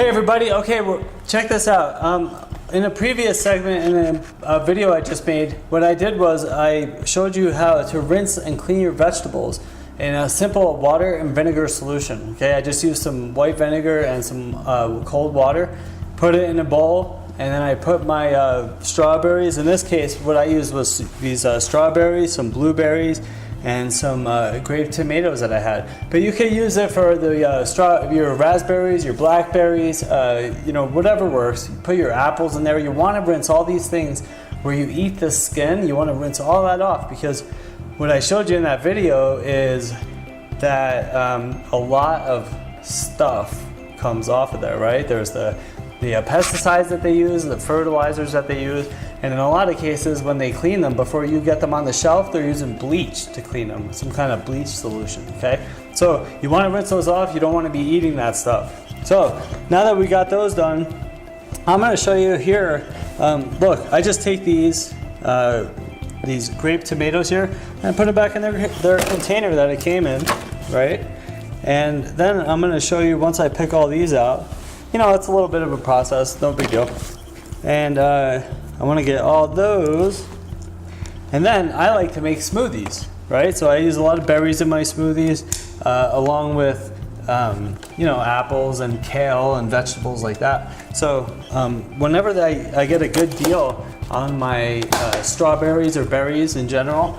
Hey everybody, okay, well, check this out. In a previous segment in a video I just made, what I did was I showed you how to rinse and clean your vegetables in a simple water and vinegar solution. Okay, I just used some white vinegar and some cold water, put it in a bowl, and then I put my strawberries. In this case, what I used was these strawberries, some blueberries, and some grape tomatoes that I had. But you can use it for the your raspberries, your blackberries, you know, whatever works. You put your apples in there. You want to rinse all these things where you eat the skin. You want to rinse all that off, because what I showed you in that video is that a lot of stuff comes off of there, right? There's the pesticides that they use, the fertilizers that they use, and in a lot of cases when they clean them, before you get them on the shelf, they're using bleach to clean them, some kind of bleach solution, okay? So you want to rinse those off. You don't want to be eating that stuff. So now that we got those done, I'm going to show you here. Look, I just take these grape tomatoes here and put it back in their container that it came in, right? And then I'm going to show you, once I pick all these out, you know, it's a little bit of a process, no big deal. And I want to get all those. And then I like to make smoothies, right? So I use a lot of berries in my smoothies, along with, you know, apples and kale and vegetables like that. So whenever I get a good deal on my strawberries or berries in general,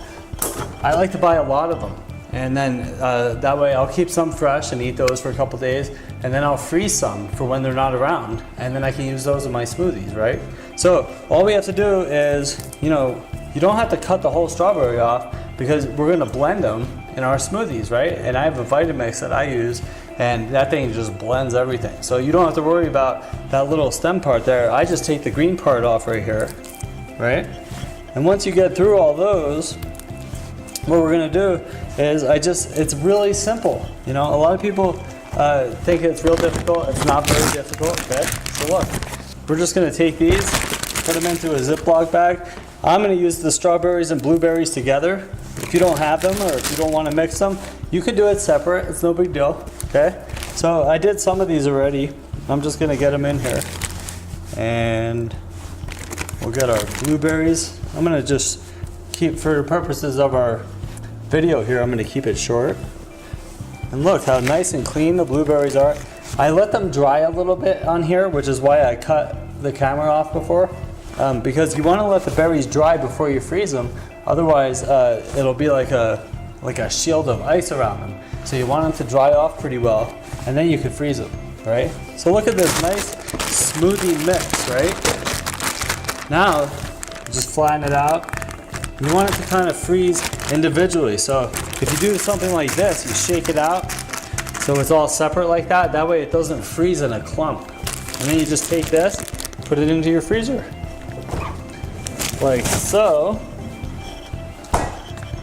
I like to buy a lot of them. And then that way I'll keep some fresh and eat those for a couple days, and then I'll freeze some for when they're not around, and then I can use those in my smoothies, right? So all we have to do is, you know, you don't have to cut the whole strawberry off, because we're gonna blend them in our smoothies, right? And I have a Vitamix that I use, and that thing just blends everything. So you don't have to worry about that little stem part there. I just take the green part off right here, right? And once you get through all those, what we're gonna do is it's really simple. You know, a lot of people think it's real difficult. It's not very difficult, okay? So look, we're just gonna take these, put them into a Ziploc bag. I'm gonna use the strawberries and blueberries together. If you don't have them, or if you don't wanna mix them, you could do it separate. It's no big deal, okay? So I did some of these already. I'm just gonna get them in here. And we'll get our blueberries. I'm gonna just keep, for the purposes of our video here, I'm going to keep it short. And look how nice and clean the blueberries are. I let them dry a little bit on here, which is why I cut the camera off before, because you want to let the berries dry before you freeze them. Otherwise it'll be like a shield of ice around them. So you want them to dry off pretty well, and then you can freeze them, right? So look at this nice smoothie mix, right? Now just flatten it out. You want it to kind of freeze individually. So if you do something like this, you shake it out so it's all separate like that. That way it doesn't freeze in a clump. And then you just take this, put it into your freezer. Like so.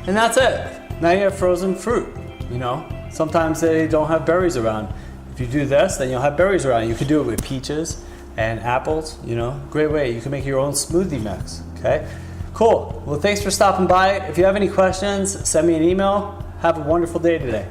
And that's it. Now you have frozen fruit, you know. Sometimes they don't have berries around. If you do this, then you'll have berries around. You could do it with peaches and apples, you know. Great way. You can make your own smoothie mix, okay? Cool. Well, thanks for stopping by. If you have any questions, send me an email. Have a wonderful day today.